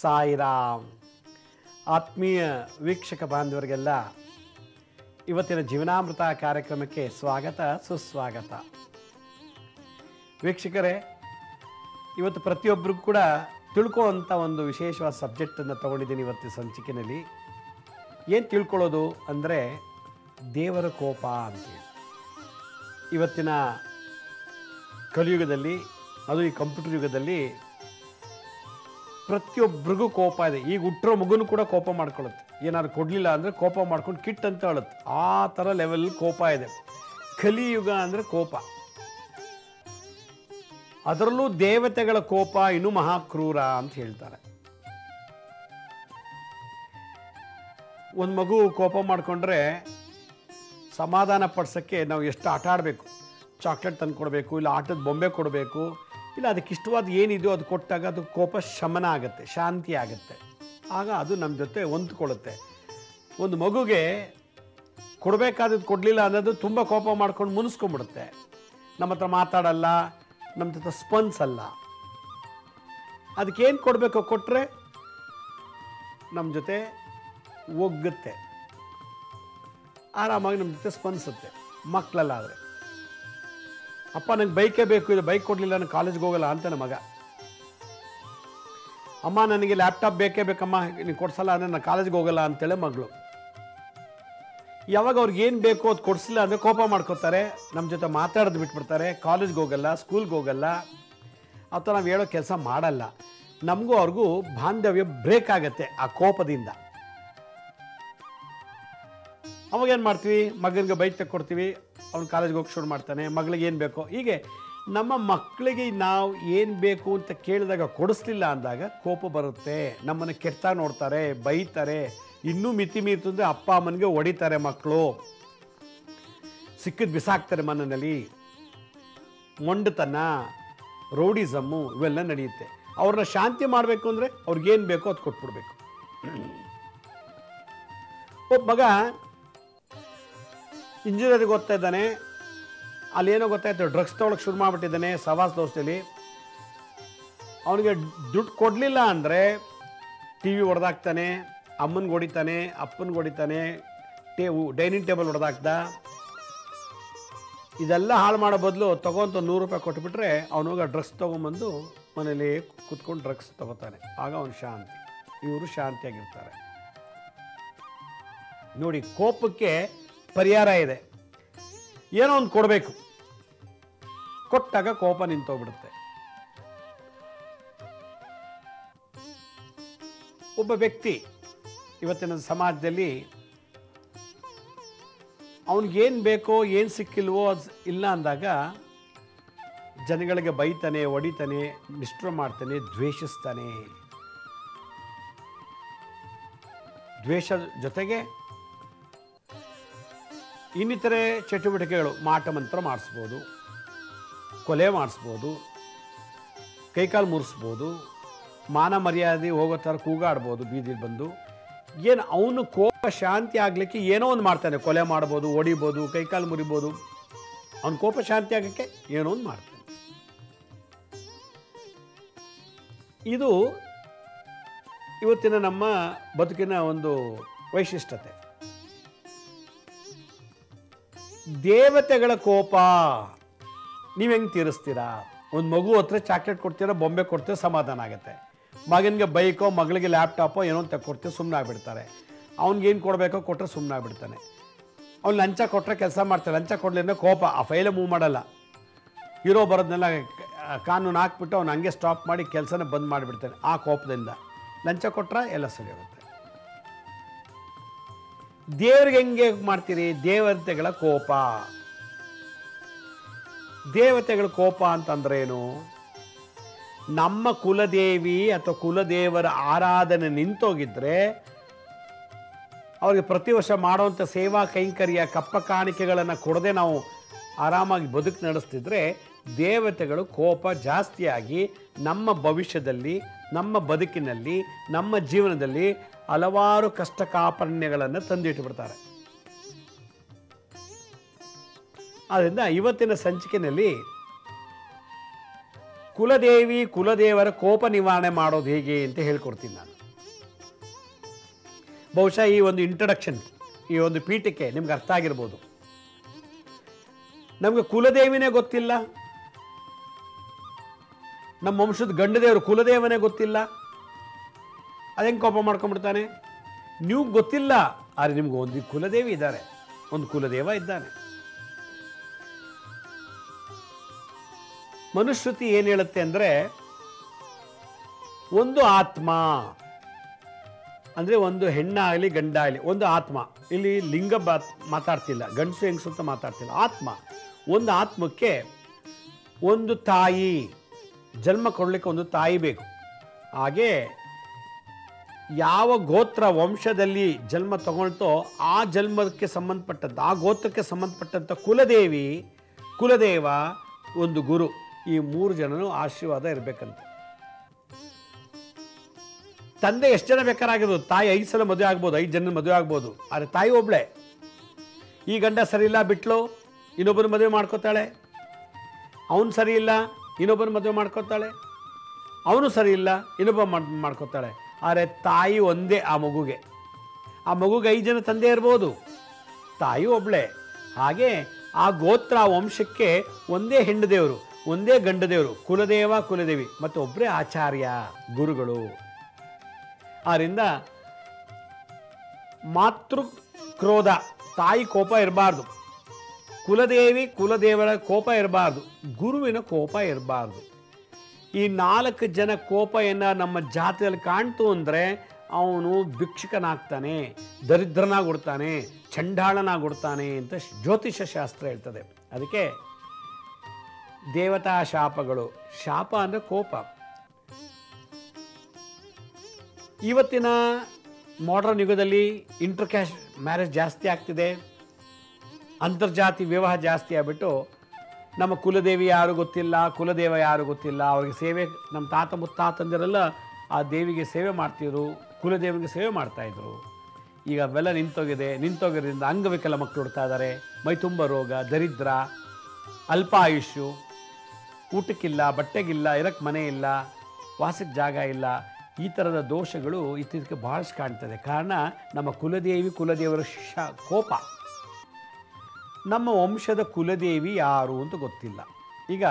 ಸಾಯಿರಾಮ್. ಆತ್ಮೀಯ ವೀಕ್ಷಕ ಬಾಂಧವರಿಗೆಲ್ಲ ಇವತ್ತಿನ ಜೀವನಾಮೃತ ಕಾರ್ಯಕ್ರಮಕ್ಕೆ ಸ್ವಾಗತ ಸುಸ್ವಾಗತ. ವೀಕ್ಷಕರೇ, ಇವತ್ತು ಪ್ರತಿಯೊಬ್ಬರಿಗೂ ಕೂಡ ತಿಳ್ಕೊಳ್ಳೋಂಥ ಒಂದು ವಿಶೇಷವಾದ ಸಬ್ಜೆಕ್ಟನ್ನು ತಗೊಂಡಿದ್ದೀನಿ ಇವತ್ತಿನ ಸಂಚಿಕೆಯಲ್ಲಿ. ಏನು ತಿಳ್ಕೊಳ್ಳೋದು ಅಂದರೆ ದೇವರ ಕೋಪ ಅಂತೇಳಿ. ಇವತ್ತಿನ ಕಲಿಯುಗದಲ್ಲಿ, ಅದು ಈ ಕಂಪ್ಯೂಟರ್ ಯುಗದಲ್ಲಿ ಪ್ರತಿಯೊಬ್ಬರಿಗೂ ಕೋಪ ಇದೆ. ಈಗ ಹುಟ್ಟಿರೋ ಮಗುನೂ ಕೂಡ ಕೋಪ ಮಾಡ್ಕೊಳ್ಳುತ್ತೆ. ಏನಾದ್ರು ಕೊಡಲಿಲ್ಲ ಅಂದರೆ ಕೋಪ ಮಾಡ್ಕೊಂಡು ಕಿಟ್ ಅಂತ ಹೇಳುತ್ತೆ. ಆ ಥರ ಲೆವೆಲ್ ಕೋಪ ಇದೆ. ಕಲಿಯುಗ ಅಂದರೆ ಕೋಪ. ಅದರಲ್ಲೂ ದೇವತೆಗಳ ಕೋಪ ಇನ್ನೂ ಮಹಾಕ್ರೂರ ಅಂತ ಹೇಳ್ತಾರೆ. ಒಂದು ಮಗು ಕೋಪ ಮಾಡಿಕೊಂಡ್ರೆ ಸಮಾಧಾನ ಪಡಿಸೋಕ್ಕೆ ನಾವು ಎಷ್ಟು ಆಟ ಆಡಬೇಕು. ಚಾಕ್ಲೇಟ್ ತಂದು ಕೊಡಬೇಕು, ಇಲ್ಲ ಆಟದ ಬೊಂಬೆ ಕೊಡಬೇಕು, ಇಲ್ಲ ಅದಕ್ಕೆ ಇಷ್ಟವಾದ ಏನಿದೆಯೋ ಅದು ಕೊಟ್ಟಾಗ ಅದು ಕೋಪ ಶಮನ ಆಗುತ್ತೆ, ಶಾಂತಿ ಆಗುತ್ತೆ. ಆಗ ಅದು ನಮ್ಮ ಜೊತೆ ಹೊಂದ್ಕೊಳ್ಳುತ್ತೆ. ಒಂದು ಮಗುಗೆ ಕೊಡಬೇಕಾದದ್ದು ಕೊಡಲಿಲ್ಲ ಅನ್ನೋದು ತುಂಬ ಕೋಪ ಮಾಡ್ಕೊಂಡು ಮುನಿಸ್ಕೊಂಡ್ಬಿಡುತ್ತೆ. ನಮ್ಮ ಹತ್ರ ಮಾತಾಡಲ್ಲ, ನಮ್ಮ ಜೊತೆ ಸ್ಪಂದಿಸಲ್ಲ. ಅದಕ್ಕೇನು ಕೊಡಬೇಕು ಕೊಟ್ಟರೆ ನಮ್ಮ ಜೊತೆ ಒಗ್ಗುತ್ತೆ, ಆರಾಮಾಗಿ ನಮ್ಮ ಜೊತೆ ಸ್ಪಂದಿಸುತ್ತೆ. ಮಕ್ಕಳಲ್ಲಾದರೆ ಅಪ್ಪ ನನಗೆ ಬೈಕೇ ಬೇಕು, ಇದು ಬೈಕ್ ಕೊಡಲಿಲ್ಲ ನಾನು ಕಾಲೇಜ್ಗೆ ಹೋಗಲ್ಲ ಅಂತಾನೆ ಮಗ. ಅಮ್ಮ ನನಗೆ ಲ್ಯಾಪ್ಟಾಪ್ ಬೇಕೇ ಬೇಕಮ್ಮ, ನೀನು ಕೊಡ್ಸಲ್ಲ ಅಂದರೆ ನಾನು ಕಾಲೇಜ್ಗೆ ಹೋಗಲ್ಲ ಅಂತೇಳಿ ಮಗಳು. ಯಾವಾಗ ಅವ್ರಿಗೆ ಏನು ಬೇಕೋ ಅದು ಕೊಡಿಸಿಲ್ಲ ಅಂದರೆ ಕೋಪ ಮಾಡ್ಕೋತಾರೆ, ನಮ್ಮ ಜೊತೆ ಮಾತಾಡೋದು ಬಿಟ್ಬಿಡ್ತಾರೆ, ಕಾಲೇಜ್ಗೆ ಹೋಗಲ್ಲ, ಸ್ಕೂಲ್ಗೆ ಹೋಗಲ್ಲ, ಅಥವಾ ನಾವು ಹೇಳೋ ಕೆಲಸ ಮಾಡಲ್ಲ. ನಮಗೂ ಅವ್ರಿಗೂ ಬಾಂಧವ್ಯ ಬ್ರೇಕ್ ಆಗುತ್ತೆ ಆ ಕೋಪದಿಂದ. ಅವಾಗೇನು ಮಾಡ್ತೀವಿ, ಮಗನಿಗೆ ಬೈಕ್ ತಗೊಡ್ತೀವಿ, ಅವ್ನು ಕಾಲೇಜ್ಗೆ ಹೋಗಿ ಶುರು ಮಾಡ್ತಾನೆ, ಮಗಳಿಗೆ ಏನು ಬೇಕೋ. ಹೀಗೆ ನಮ್ಮ ಮಕ್ಕಳಿಗೆ ನಾವು ಏನು ಬೇಕು ಅಂತ ಕೇಳಿದಾಗ ಕೊಡಿಸ್ಲಿಲ್ಲ ಅಂದಾಗ ಕೋಪ ಬರುತ್ತೆ. ನಮ್ಮನ್ನು ಕೆಟ್ಟ ನೋಡ್ತಾರೆ, ಬೈತಾರೆ, ಇನ್ನೂ ಮಿತಿ ಮೀರ್ತಂದರೆ ಅಪ್ಪ ಅಮ್ಮನಿಗೆ ಹೊಡಿತಾರೆ ಮಕ್ಕಳು, ಸಿಕ್ಕಿದ್ದು ಬಿಸಾಕ್ತಾರೆ ಮನೆಯಲ್ಲಿ. ಮೊಂಡತನ, ರೌಡಿಸಮ್ಮು ಇವೆಲ್ಲ ನಡೆಯುತ್ತೆ. ಅವ್ರನ್ನ ಶಾಂತಿ ಮಾಡಬೇಕು ಅಂದರೆ ಅವ್ರಿಗೇನು ಬೇಕೋ ಅದು ಕೊಟ್ಬಿಡ್ಬೇಕು. ಒಬ್ಬ ಮಗ ಇಂಜಿನಿಯರಿಂಗ್ ಓದ್ತಾ ಇದ್ದಾನೆ, ಅಲ್ಲೇನೋ ಗೊತ್ತಾಯ್ತು ಡ್ರಗ್ಸ್ ತೊಗೊಳಕ್ಕೆ ಶುರು ಮಾಡಿಬಿಟ್ಟಿದ್ದಾನೆ ಸವಾಸ ದೋಸ್ತಲ್ಲಿ. ಅವನಿಗೆ ದುಡ್ಡು ಕೊಡಲಿಲ್ಲ ಅಂದರೆ ಟಿ ವಿ ಹೊಡೆದಾಕ್ತಾನೆ, ಅಮ್ಮನಿಗೆ ಹೊಡಿತಾನೆ, ಅಪ್ಪನಿಗೆ ಹೊಡಿತಾನೆ, ಡೈನಿಂಗ್ ಟೇಬಲ್ ಹೊಡೆದಾಕ್ದ. ಇದೆಲ್ಲ ಹಾಳು ಮಾಡೋ ಬದಲು ತೊಗೊಂತ ₹100 ಕೊಟ್ಬಿಟ್ರೆ ಅವನಿಗೆ ಡ್ರಗ್ಸ್ ತೊಗೊಂಬಂದು ಮನೇಲಿ ಕೂತ್ಕೊಂಡು ಡ್ರಗ್ಸ್ ತೊಗೋತಾನೆ. ಆಗ ಅವನು ಶಾಂತಿ, ಇವರು ಶಾಂತಿಯಾಗಿರ್ತಾರೆ. ನೋಡಿ, ಕೋಪಕ್ಕೆ ಪರಿಹಾರ ಇದೆ. ಏನೋ ಒಂದು ಕೊಡಬೇಕು, ಕೊಟ್ಟಾಗ ಕೋಪ ನಿಂತೋಗ್ಬಿಡುತ್ತೆ. ಒಬ್ಬ ವ್ಯಕ್ತಿ ಇವತ್ತಿನ ಸಮಾಜದಲ್ಲಿ ಅವನಿಗೇನು ಬೇಕೋ ಏನು ಸಿಕ್ಕಿಲ್ವೋ ಅದು ಇಲ್ಲ ಅಂದಾಗ ಜನಗಳಿಗೆ ಬೈತಾನೆ, ಹೊಡಿತಾನೆ, ನಿಷ್ಠುರ ಮಾಡ್ತಾನೆ, ದ್ವೇಷಿಸ್ತಾನೆ. ದ್ವೇಷ ಜೊತೆಗೆ ಇನ್ನಿತರೆ ಚಟುವಟಿಕೆಗಳು, ಮಾಟ ಮಂತ್ರ ಮಾಡಿಸ್ಬೋದು, ಕೊಲೆ ಮಾಡಿಸ್ಬೋದು, ಕೈಕಾಲು ಮುರಿಸ್ಬೋದು, ಮಾನ ಮರ್ಯಾದೆ ಹೋಗೋ ಥರ ಕೂಗಾಡ್ಬೋದು ಬೀದಿಲಿ ಬಂದು. ಏನು ಅವನು ಕೋಪ ಶಾಂತಿ ಆಗಲಿಕ್ಕೆ ಏನೋ ಒಂದು ಮಾಡ್ತಾನೆ. ಕೊಲೆ ಮಾಡ್ಬೋದು, ಹೊಡಿಬೋದು, ಕೈಕಾಲು ಮುರಿಬೋದು. ಅವನ ಕೋಪ ಶಾಂತಿ ಆಗೋಕ್ಕೆ ಏನೋ ಒಂದು ಮಾಡ್ತಾನೆ. ಇದು ಇವತ್ತಿನ ನಮ್ಮ ಬದುಕಿನ ಒಂದು ವೈಶಿಷ್ಟ್ಯತೆ. ದೇವತೆಗಳ ಕೋಪ ನೀವು ಹೆಂಗೆ ತೀರಿಸ್ತೀರಾ? ಒಂದು ಮಗು ಹತ್ರ ಚಾಕ್ಲೇಟ್ ಕೊಡ್ತೀರಾ, ಬೊಂಬೆ ಕೊಡ್ತೀರಾ, ಸಮಾಧಾನ ಆಗುತ್ತೆ. ಮಗನಿಗೆ ಬೈಕೋ, ಮಗಳಿಗೆ ಲ್ಯಾಪ್ಟಾಪೋ ಏನೋ ತಗೊಡ್ತೀವಿ, ಸುಮ್ಮನೆ ಆಗ್ಬಿಡ್ತಾರೆ. ಅವ್ನಿಗೇನು ಕೊಡಬೇಕೋ ಕೊಟ್ಟರೆ ಸುಮ್ಮನೆ ಆಗ್ಬಿಡ್ತಾನೆ. ಅವ್ನು ಲಂಚ ಕೊಟ್ಟರೆ ಕೆಲಸ ಮಾಡ್ತಾರೆ, ಲಂಚ ಕೊಡಲಿಲ್ಲ ಕೋಪ, ಆ ಫೈಲೇ ಮೂವ್ ಮಾಡಲ್ಲ. ಹೀರೋ ಬರೋದನ್ನೆಲ್ಲ ಕಾನೂನು ಹಾಕ್ಬಿಟ್ಟು ಅವ್ನು ಹಂಗೆ ಸ್ಟಾಪ್ ಮಾಡಿ ಕೆಲಸನ ಬಂದ್ ಮಾಡಿಬಿಡ್ತಾನೆ ಆ ಕೋಪದಿಂದ. ಲಂಚ ಕೊಟ್ಟರೆ ಎಲ್ಲ ಸರಿ ಹೋಗುತ್ತೆ. ದೇವ್ರಿಗೆ ಹೆಂಗೆ ಮಾಡ್ತೀರಿ? ದೇವತೆಗಳ ಕೋಪ. ದೇವತೆಗಳ ಕೋಪ ಅಂತಂದ್ರೇನು? ನಮ್ಮ ಕುಲದೇವಿ ಅಥವಾ ಕುಲದೇವರ ಆರಾಧನೆ ನಿಂತೋಗಿದ್ರೆ ಅವ್ರಿಗೆ ಪ್ರತಿ ವರ್ಷ ಮಾಡುವಂಥ ಸೇವಾ ಕೈಂಕರ್ಯ ಕಪ್ಪ ಕಾಣಿಕೆಗಳನ್ನು ಕೊಡದೆ ನಾವು ಆರಾಮಾಗಿ ಬದುಕು ನಡೆಸ್ತಿದ್ರೆ ದೇವತೆಗಳು ಕೋಪ ಜಾಸ್ತಿಯಾಗಿ ನಮ್ಮ ಭವಿಷ್ಯದಲ್ಲಿ, ನಮ್ಮ ಬದುಕಿನಲ್ಲಿ, ನಮ್ಮ ಜೀವನದಲ್ಲಿ ಹಲವಾರು ಕಷ್ಟ ಕಾಪಣ್ಯಗಳನ್ನು ತಂದಿಟ್ಟುಬಿಡ್ತಾರೆ. ಆದ್ದರಿಂದ ಇವತ್ತಿನ ಸಂಚಿಕೆಯಲ್ಲಿ ಕುಲದೇವಿ ಕುಲದೇವರ ಕೋಪ ನಿವಾರಣೆ ಮಾಡೋದು ಹೇಗೆ ಅಂತ ಹೇಳ್ಕೊಡ್ತೀನಿ ನಾನು. ಬಹುಶಃ ಈ ಒಂದು ಇಂಟ್ರಡಕ್ಷನ್, ಈ ಒಂದು ಪೀಠಿಕೆ ನಿಮ್ಗೆ ಅರ್ಥ ಆಗಿರ್ಬೋದು. ನಮಗೆ ಕುಲದೇವಿನೇ ಗೊತ್ತಿಲ್ಲ, ನಮ್ಮ ವಂಶದ ಗಂಡದೇವರು ಕುಲದೇವನೇ ಗೊತ್ತಿಲ್ಲ, ಅದೇಂಗೆ ಕೋಪ ಮಾಡ್ಕೊಂಡ್ಬಿಡ್ತಾನೆ? ನೀವು ಗೊತ್ತಿಲ್ಲ, ಆದರೆ ನಿಮ್ಗೆ ಒಂದು ಕುಲದೇವಿ ಇದ್ದಾರೆ, ಒಂದು ಕುಲದೇವ ಇದ್ದಾನೆ. ಮನುಶ್ರುತಿ ಏನು ಹೇಳುತ್ತೆ ಅಂದರೆ, ಒಂದು ಆತ್ಮ ಅಂದರೆ ಒಂದು ಹೆಣ್ಣಾಗಲಿ ಗಂಡಾಗಲಿ ಒಂದು ಆತ್ಮ, ಇಲ್ಲಿ ಲಿಂಗ ಮಾತಾಡ್ತಿಲ್ಲ, ಗಂಡಸು ಹೆಂಗಸು ಅಂತ ಮಾತಾಡ್ತಿಲ್ಲ, ಆತ್ಮ. ಒಂದು ಆತ್ಮಕ್ಕೆ ಒಂದು ತಾಯಿ, ಜನ್ಮ ಕೊಡಲಿಕ್ಕೆ ಒಂದು ತಾಯಿ ಬೇಕು. ಹಾಗೆ ಯಾವ ಗೋತ್ರ ವಂಶದಲ್ಲಿ ಜನ್ಮ ತಗೊಳ್ತೋ ಆ ಜನ್ಮಕ್ಕೆ ಸಂಬಂಧಪಟ್ಟಂಥ, ಆ ಗೋತ್ರಕ್ಕೆ ಸಂಬಂಧಪಟ್ಟಂಥ ಕುಲದೇವಿ, ಕುಲದೇವ, ಒಂದು ಗುರು, ಈ ಮೂರು ಜನನು ಆಶೀರ್ವಾದ ಇರಬೇಕಂತ. ತಂದೆ ಎಷ್ಟು ಜನ ಬೇಕಾರಾಗಿರ್ಬೋದು, ತಾಯಿ 5 ಸಲ ಮದುವೆ ಆಗ್ಬೋದು, 5 ಜನ ಮದುವೆ ಆಗ್ಬೋದು, ಆದರೆ ತಾಯಿ ಒಬ್ಳೆ. ಈ ಗಂಡ ಸರಿ ಇಲ್ಲ ಬಿಟ್ಲು, ಇನ್ನೊಬ್ಬರು ಮದುವೆ ಮಾಡ್ಕೋತಾಳೆ. ಅವನು ಸರಿ ಇಲ್ಲ, ಇನ್ನೊಬ್ಬರು ಮದುವೆ ಮಾಡ್ಕೋತಾಳೆ. ಅವನು ಸರಿ ಇಲ್ಲ, ಇನ್ನೊಬ್ಬ ಮಾಡ್ಕೋತಾಳೆ. ಆದರೆ ತಾಯಿ ಒಂದೇ ಆ ಮಗುಗೆ. ಆ ಮಗುಗೆ 5 ಜನ ತಂದೆ ಇರ್ಬೋದು, ತಾಯಿ ಒಬ್ಳೆ. ಹಾಗೆ ಆ ಗೋತ್ರ ವಂಶಕ್ಕೆ ಒಂದೇ ಹೆಣ್ಣು ದೇವರು, ಒಂದೇ ಗಂಡ ದೇವರು, ಕುಲದೇವ ಕುಲದೇವಿ, ಮತ್ತು ಒಬ್ಬರೇ ಆಚಾರ್ಯ, ಗುರುಗಳು. ಆದ್ದರಿಂದ ಮಾತೃ ಕ್ರೋಧ, ತಾಯಿ ಕೋಪ ಇರಬಾರ್ದು, ಕುಲದೇವಿ ಕುಲದೇವರ ಕೋಪ ಇರಬಾರ್ದು, ಗುರುವಿನ ಕೋಪ ಇರಬಾರ್ದು. ಈ 4 ಜನ ಕೋಪ ನಮ್ಮ ಜಾತಿಯಲ್ಲಿ ಕಾಣ್ತು ಅಂದರೆ ಅವನು ಭಿಕ್ಷುಕನಾಗ್ತಾನೆ, ದರಿದ್ರನಾಗ್ಬಿಡ್ತಾನೆ, ಚಂಡಾಳನಾಗ್ಬಿಡ್ತಾನೆ ಅಂತ ಜ್ಯೋತಿಷ್ಯ ಶಾಸ್ತ್ರ ಹೇಳ್ತದೆ. ಅದಕ್ಕೆ ದೇವತಾ ಶಾಪಗಳು, ಶಾಪ ಅಂದರೆ ಕೋಪ. ಇವತ್ತಿನ ಮಾಡರ್ನ್ ಯುಗದಲ್ಲಿ ಇಂಟರ್ ಕ್ಯಾಸ್ಟ್ ಮ್ಯಾರೇಜ್ ಜಾಸ್ತಿ ಆಗ್ತಿದೆ, ಅಂತರ್ಜಾತಿ ವಿವಾಹ ಜಾಸ್ತಿ ಆಗಿಬಿಟ್ಟು ನಮ್ಮ ಕುಲದೇವಿ ಯಾರು ಗೊತ್ತಿಲ್ಲ, ಕುಲದೇವ ಯಾರು ಗೊತ್ತಿಲ್ಲ, ಅವ್ರಿಗೆ ಸೇವೆ, ನಮ್ಮ ತಾತ ಮುತ್ತಾತಂದಿರೆಲ್ಲ ಆ ದೇವಿಗೆ ಸೇವೆ ಮಾಡ್ತಿದ್ರು, ಕುಲದೇವಿಗೆ ಸೇವೆ ಮಾಡ್ತಾಯಿದ್ರು. ಈಗ ಅವೆಲ್ಲ ನಿಂತೋಗಿರೋದ್ರಿಂದ ಅಂಗವಿಕಲ ಮಕ್ಕಳು ಹುಡ್ತಾ ಇದ್ದಾರೆ, ಮೈ ತುಂಬ ರೋಗ, ದರಿದ್ರ, ಅಲ್ಪ ಆಯುಷ್ಯು, ಊಟಕ್ಕಿಲ್ಲ, ಬಟ್ಟೆಗಿಲ್ಲ, ಇರಕ್ಕೆ ಮನೆ ಇಲ್ಲ, ವಾಸಕ್ಕೆ ಜಾಗ ಇಲ್ಲ. ಈ ಥರದ ದೋಷಗಳು ಇತ್ತೀಚೆಗೆ ಭಾಳಷ್ಟು ಕಾಣ್ತದೆ. ಕಾರಣ ನಮ್ಮ ಕುಲದೇವಿ ಕುಲದೇವರ ಕೋಪ. ನಮ್ಮ ವಂಶದ ಕುಲದೇವಿ ಯಾರು ಅಂತ ಗೊತ್ತಿಲ್ಲ. ಈಗ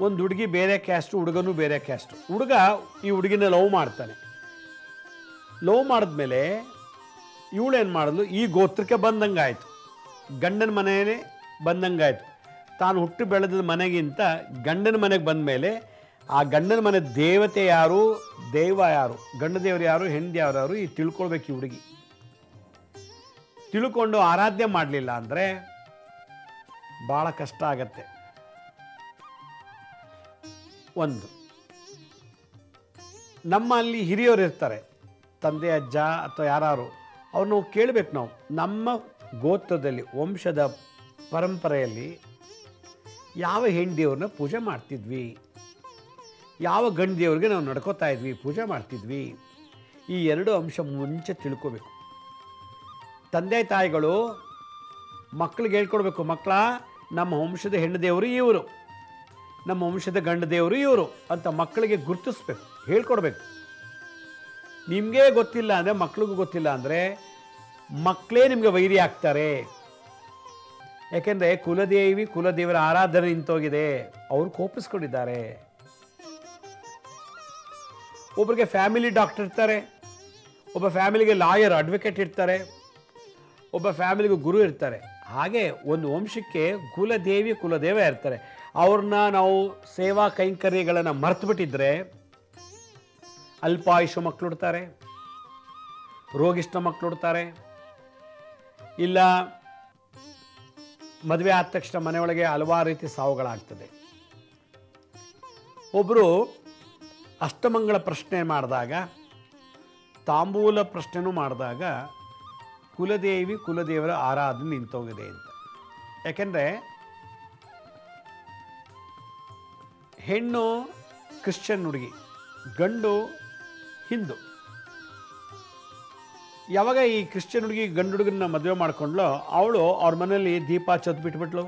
ಒಂದು ಹುಡುಗಿ ಬೇರೆ ಕ್ಯಾಸ್ಟು, ಹುಡುಗನೂ ಬೇರೆ ಕ್ಯಾಸ್ಟು. ಹುಡುಗ ಈ ಹುಡುಗಿನ ಲವ್ ಮಾಡ್ತಾನೆ. ಲವ್ ಮಾಡಿದ್ಮೇಲೆ ಇವಳೇನು ಮಾಡಿದ್ಲು, ಈ ಗೋತ್ರಕ್ಕೆ ಬಂದಂಗಾಯಿತು, ಗಂಡನ ಮನೆಯೇ ಬಂದಂಗಾಯಿತು. ತಾನು ಹುಟ್ಟು ಬೆಳೆದ ಮನೆಗಿಂತ ಗಂಡನ ಮನೆಗೆ ಬಂದ ಮೇಲೆ ಆ ಗಂಡನ ಮನೆ ದೇವತೆ ಯಾರು, ದೈವ ಯಾರು, ಗಂಡ ದೇವರು ಯಾರು, ಹೆಂಡತಿ ಯಾರು, ಈ ತಿಳ್ಕೊಳ್ಬೇಕು. ಈ ಹುಡುಗಿ ತಿಳ್ಕೊಂಡು ಆರಾಧ್ಯ ಮಾಡಲಿಲ್ಲ ಅಂದರೆ ಭಾಳ ಕಷ್ಟ ಆಗತ್ತೆ. ಒಂದು, ನಮ್ಮಲ್ಲಿ ಹಿರಿಯವರು ಇರ್ತಾರೆ, ತಂದೆ ಅಜ್ಜ ಅಥವಾ ಯಾರು, ಅವ್ರನ್ನ ಕೇಳಬೇಕು ನಾವು, ನಮ್ಮ ಗೋತ್ರದಲ್ಲಿ ವಂಶದ ಪರಂಪರೆಯಲ್ಲಿ ಯಾವ ಹೆಂಡತಿಯವ್ರನ್ನ ಪೂಜೆ ಮಾಡ್ತಿದ್ವಿ, ಯಾವ ಗಂಡ ದೇವ್ರಿಗೆ ನಾವು ನಡ್ಕೋತಾ ಇದ್ವಿ, ಪೂಜೆ ಮಾಡ್ತಿದ್ವಿ. ಈ 2 ಅಂಶ ಮುಂಚೆ ತಿಳ್ಕೋಬೇಕು. ತಂದೆ ತಾಯಿಗಳು ಮಕ್ಕಳಿಗೆ ಹೇಳ್ಕೊಡ್ಬೇಕು, ಮಕ್ಕಳ ನಮ್ಮ ವಂಶದ ಹೆಣ್ಣು ದೇವರು ಇವರು, ನಮ್ಮ ವಂಶದ ಗಂಡ ದೇವರು ಇವರು ಅಂತ ಮಕ್ಕಳಿಗೆ ಗುರುತಿಸ್ಬೇಕು, ಹೇಳ್ಕೊಡ್ಬೇಕು. ನಿಮಗೆ ಗೊತ್ತಿಲ್ಲ ಅಂದರೆ, ಮಕ್ಕಳಿಗೂ ಗೊತ್ತಿಲ್ಲ ಅಂದರೆ ಮಕ್ಕಳೇ ನಿಮಗೆ ವೈರಿ ಆಗ್ತಾರೆ. ಯಾಕೆಂದರೆ ಕುಲದೇವಿ ಕುಲದೇವರ ಆರಾಧನೆ ನಿಂತೋಗಿದೆ, ಅವರು ಕೋಪಿಸ್ಕೊಂಡಿದ್ದಾರೆ. ಒಬ್ಬರಿಗೆ ಫ್ಯಾಮಿಲಿ ಡಾಕ್ಟರ್ ಇರ್ತಾರೆ, ಒಬ್ಬ ಫ್ಯಾಮಿಲಿಗೆ ಲಾಯರ್ ಅಡ್ವೊಕೇಟ್ ಇರ್ತಾರೆ, ಒಬ್ಬ ಫ್ಯಾಮಿಲಿಗೆ ಗುರು ಇರ್ತಾರೆ. ಹಾಗೆ ಒಂದು ವಂಶಕ್ಕೆ ಕುಲದೇವಿ ಕುಲದೇವ ಇರ್ತಾರೆ. ಅವ್ರನ್ನ ನಾವು ಸೇವಾ ಕೈಂಕರ್ಯಗಳನ್ನು ಮರ್ತುಬಿಟ್ಟಿದ್ರೆ ಅಲ್ಪಾಯುಷ ಮಕ್ಕಳು ಹುಡ್ತಾರೆ, ರೋಗಿಷ್ಠ ಮಕ್ಕಳು ಹುಡ್ತಾರೆ, ಇಲ್ಲ ಮದುವೆ ಆದ ತಕ್ಷಣ ಮನೆಯೊಳಗೆ ಹಲವಾರು ರೀತಿ ಸಾವುಗಳಾಗ್ತದೆ. ಒಬ್ಬರು ಅಷ್ಟಮಂಗಳ ಪ್ರಶ್ನೆ ಮಾಡಿದಾಗ, ತಾಂಬೂಲ ಪ್ರಶ್ನೆನೂ ಮಾಡಿದಾಗ ಕುಲದೇವಿ ಕುಲದೇವರ ಆರಾಧನೆ ನಿಂತೋಗಿದೆ ಅಂತ. ಯಾಕೆಂದರೆ ಹೆಣ್ಣು ಕ್ರಿಶ್ಚಿಯನ್ ಹುಡುಗಿ, ಗಂಡು ಹಿಂದೂ. ಯಾವಾಗ ಈ ಕ್ರಿಶ್ಚಿಯನ್ ಹುಡುಗಿ ಗಂಡು ಹುಡುಗನ ಮದುವೆ ಮಾಡ್ಕೊಂಡ್ಲೋ, ಅವಳು ಅವ್ರ ಮನೇಲಿ ದೀಪ ಹಚ್ಚೋದು ಬಿಟ್ಬಿಟ್ಲು.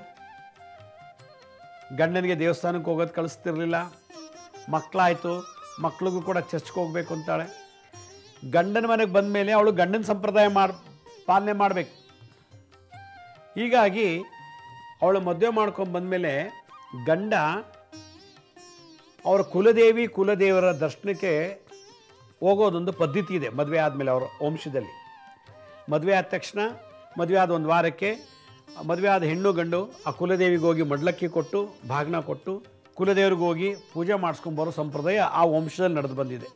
ಗಂಡನಿಗೆ ದೇವಸ್ಥಾನಕ್ಕೆ ಹೋಗೋದು ಕಳಿಸ್ತಿರ್ಲಿಲ್ಲ. ಮಕ್ಕಳಾಯಿತು, ಮಕ್ಳಿಗೂ ಕೂಡ ಚರ್ಚ್ಗೆ ಹೋಗ್ಬೇಕು ಅಂತಾಳೆ. ಗಂಡನ ಮನೆಗೆ ಬಂದ ಮೇಲೆ ಅವಳು ಗಂಡನ ಸಂಪ್ರದಾಯ ಪಾಲನೆ ಮಾಡಬೇಕು. ಹೀಗಾಗಿ ಅವಳು ಮದುವೆ ಮಾಡ್ಕೊಂಡು ಬಂದಮೇಲೆ ಗಂಡ ಅವರ ಕುಲದೇವರ ದರ್ಶನಕ್ಕೆ ಹೋಗೋದೊಂದು ಪದ್ಧತಿ ಇದೆ ಮದುವೆ ಆದಮೇಲೆ ಅವರ ವಂಶದಲ್ಲಿ. ಮದುವೆ ಆದ ತಕ್ಷಣ, ಮದುವೆ ಆದ ಒಂದು ವಾರಕ್ಕೆ ಮದುವೆ ಆದ ಹೆಣ್ಣು ಗಂಡು ಆ ಕುಲದೇವಿಗೆ ಹೋಗಿ ಮಡ್ಲಕ್ಕಿ ಕೊಟ್ಟು ಭಾಗನ ಕೊಟ್ಟು ಕುಲದೇವ್ರಿಗೆ ಹೋಗಿ ಪೂಜೆ ಮಾಡಿಸ್ಕೊಂಬರೋ ಸಂಪ್ರದಾಯ ಆ ವಂಶದಲ್ಲಿ ನಡೆದು ಬಂದಿದೆ.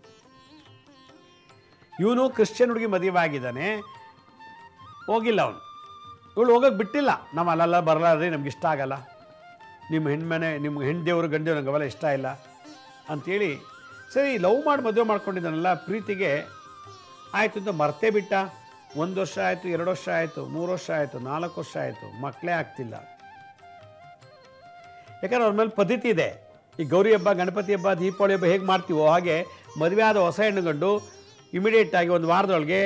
ಇವನು ಕ್ರಿಶ್ಚಿಯನ್ ಹುಡುಗಿ ಮದುವೆ ಆಗಿದ್ದಾನೆ, ಹೋಗಿಲ್ಲ ಅವನು. ಇವಳು ಹೋಗೋಕೆ ಬಿಟ್ಟಿಲ್ಲ. ನಾವು ಅಲ್ಲೆಲ್ಲ ಬರಲಾರ್ರಿ, ನಮ್ಗೆ ಇಷ್ಟ ಆಗಲ್ಲ, ನಿಮ್ಮ ನಿಮ್ಮ ಹೆಣ್ಣು ದೇವರು ಗಂಡು ದೇವ್ರು ನಂಗೆ ಅವೆಲ್ಲ ಇಷ್ಟ ಇಲ್ಲ ಅಂಥೇಳಿ ಸರಿ ಲವ್ ಮಾಡಿ ಮದುವೆ ಮಾಡ್ಕೊಂಡಿದ್ದಾನಲ್ಲ, ಪ್ರೀತಿಗೆ ಆಯಿತು ಅಂತ ಮರ್ತೇ ಬಿಟ್ಟ. 1 ವರ್ಷ ಆಯಿತು, 2 ವರ್ಷ ಆಯಿತು, 3 ವರ್ಷ ಆಯಿತು, 4 ವರ್ಷ ಆಯಿತು, ಮಕ್ಕಳೇ ಆಗ್ತಿಲ್ಲ. ಯಾಕಂದ್ರೆ ಅವ್ರ ಮೇಲೆ ಪದ್ಧತಿ ಇದೆ. ಈ ಗೌರಿ ಹಬ್ಬ, ಗಣಪತಿ ಹಬ್ಬ, ದೀಪಾವಳಿ ಹಬ್ಬ ಹೇಗೆ ಮಾಡ್ತೀವೋ ಹಾಗೆ ಮದುವೆ ಆದ ಹೊಸ ಹೆಣ್ಣು ಗಂಡು ಇಮಿಡಿಯೇಟಾಗಿ ಒಂದು ವಾರದೊಳಗೆ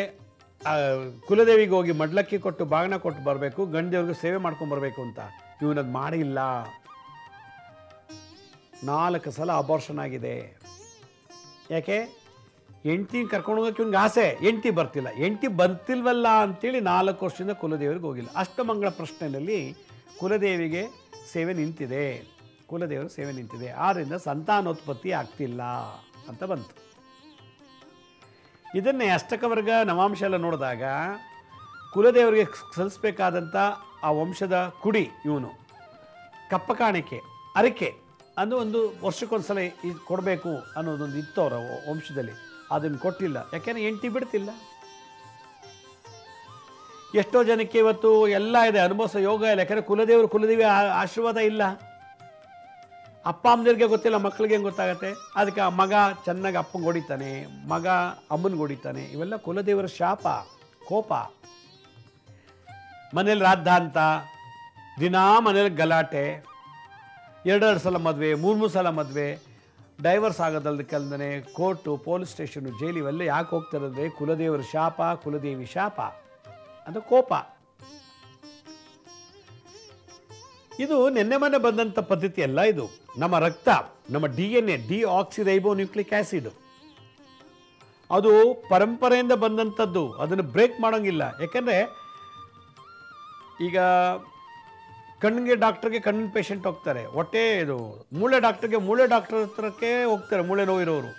ಕುಲದೇವಿಗೆ ಹೋಗಿ ಮಡ್ಲಕ್ಕಿ ಕೊಟ್ಟು ಬಾಗಿನ ಕೊಟ್ಟು ಬರಬೇಕು, ಗಂಡು ದೇವ್ರಿಗೆ ಸೇವೆ ಮಾಡ್ಕೊಂಡು ಬರಬೇಕು ಅಂತ. ಇವನದು ಮಾಡಿಲ್ಲ. 4 ಸಲ ಅಬಾರ್ಷನ್ ಆಗಿದೆ. ಯಾಕೆ? ಹೆಂಡ್ತಿ ಕರ್ಕೊಂಡು ಹೋಗೋಕೆ ಇವ್ನಿಗೆ ಆಸೆ, ಹೆಂಡ್ತಿ ಬರ್ತಿಲ್ಲ. ಹೆಂಡ್ತಿ ಬರ್ತಿಲ್ವಲ್ಲ ಅಂತೇಳಿ 4 ವರ್ಷದಿಂದ ಕುಲದೇವರಿಗೆ ಹೋಗಿಲ್ಲ. ಅಷ್ಟಮಂಗಳ ಪ್ರಶ್ನೆಯಲ್ಲಿ ಕುಲದೇವಿಗೆ ಸೇವೆ ನಿಂತಿದೆ, ಕುಲದೇವರು ಸೇವೆ ನಿಂತಿದೆ, ಆದ್ದರಿಂದ ಸಂತಾನೋತ್ಪತ್ತಿ ಆಗ್ತಿಲ್ಲ ಅಂತ ಬಂತು. ಇದನ್ನೇ ಅಷ್ಟಕವರ್ಗ ನವಾಂಶ ಎಲ್ಲ ನೋಡಿದಾಗ ಕುಲದೇವರಿಗೆ ಸಲ್ಲಿಸಬೇಕಾದಂಥ ಆ ವಂಶದ ಕುಡಿ ಇವನು ಕಪ್ಪ ಕಾಣಿಕೆ, ಅರಿಕೆ ಅದು ಒಂದು ವರ್ಷಕ್ಕೊಂದ್ಸಲ ಇದು ಕೊಡಬೇಕು ಅನ್ನೋದೊಂದು ಇತ್ತು ಅವರ ವಂಶದಲ್ಲಿ. ಅದನ್ನು ಕೊಟ್ಟಿಲ್ಲ. ಯಾಕೆಂದರೆ ಹೆಂಡ್ತಿ ಬಿಡ್ತಿಲ್ಲ. ಎಷ್ಟೋ ಜನಕ್ಕೆ ಇವತ್ತು ಎಲ್ಲ ಇದೆ, ಅನುಭವಿಸೋ ಯೋಗ ಇಲ್ಲ. ಯಾಕೆಂದರೆ ಕುಲದೇವಿ ಆಶೀರ್ವಾದ ಇಲ್ಲ. ಅಪ್ಪ ಅಮ್ಮನಿಗೆ ಗೊತ್ತಿಲ್ಲ, ಮಕ್ಕಳಿಗೆ ಹೆಂಗೆ ಗೊತ್ತಾಗತ್ತೆ? ಅದಕ್ಕೆ ಆ ಮಗ ಚೆನ್ನಾಗಿ ಅಪ್ಪಂಗೆ ಹೊಡಿತಾನೆ, ಮಗ ಅಮ್ಮನಿಗೆ ಹೊಡಿತಾನೆ. ಇವೆಲ್ಲ ಕುಲದೇವರ ಶಾಪ, ಕೋಪ. ಮನೇಲಿ ರಾದ್ದಾಂತ, ದಿನಾ ಮನೇಲಿ ಗಲಾಟೆ, 2 ಸಲ ಮದುವೆ, 3 ಸಲ ಮದುವೆ, ಡೈವರ್ಸ್ ಆಗೋದಲ್ದಕ್ಕಲ್ದೇ ಕೋರ್ಟು, ಪೊಲೀಸ್ ಸ್ಟೇಷನು, ಜೈಲು ಇವೆಲ್ಲ ಯಾಕೆ ಹೋಗ್ತಾರಂದರೆ ಕುಲದೇವರ ಶಾಪ, ಕುಲದೇವಿ ಶಾಪ ಅದು ಕೋಪ. ಇದು ನೆನ್ನೆ ಮೊನ್ನೆ ಬಂದಂಥ ಪದ್ಧತಿ ಅಲ್ಲ. ಇದು ನಮ್ಮ ರಕ್ತ, ನಮ್ಮ DNA, ಡಿಆಕ್ಸಿರೈಬೋನ್ಯೂಕ್ಲಿಕ್ ಆ್ಯಸಿಡ್, ಅದು ಪರಂಪರೆಯಿಂದ ಬಂದಂಥದ್ದು. ಅದನ್ನು ಬ್ರೇಕ್ ಮಾಡೋಂಗಿಲ್ಲ. ಯಾಕೆಂದರೆ ಈಗ ಕಣ್ಣಿಗೆ ಡಾಕ್ಟ್ರಿಗೆ ಕಣ್ಣಿನ ಪೇಷಂಟ್ ಹೋಗ್ತಾರೆ, ಹೊಟ್ಟೆ ಇದು ಮೂಳೆ ಡಾಕ್ಟ್ರಿಗೆ ಮೂಳೆ ಡಾಕ್ಟರ್ ಹತ್ರಕ್ಕೆ ಹೋಗ್ತಾರೆ, ಮೂಳೆ ನೋವಿರೋರು.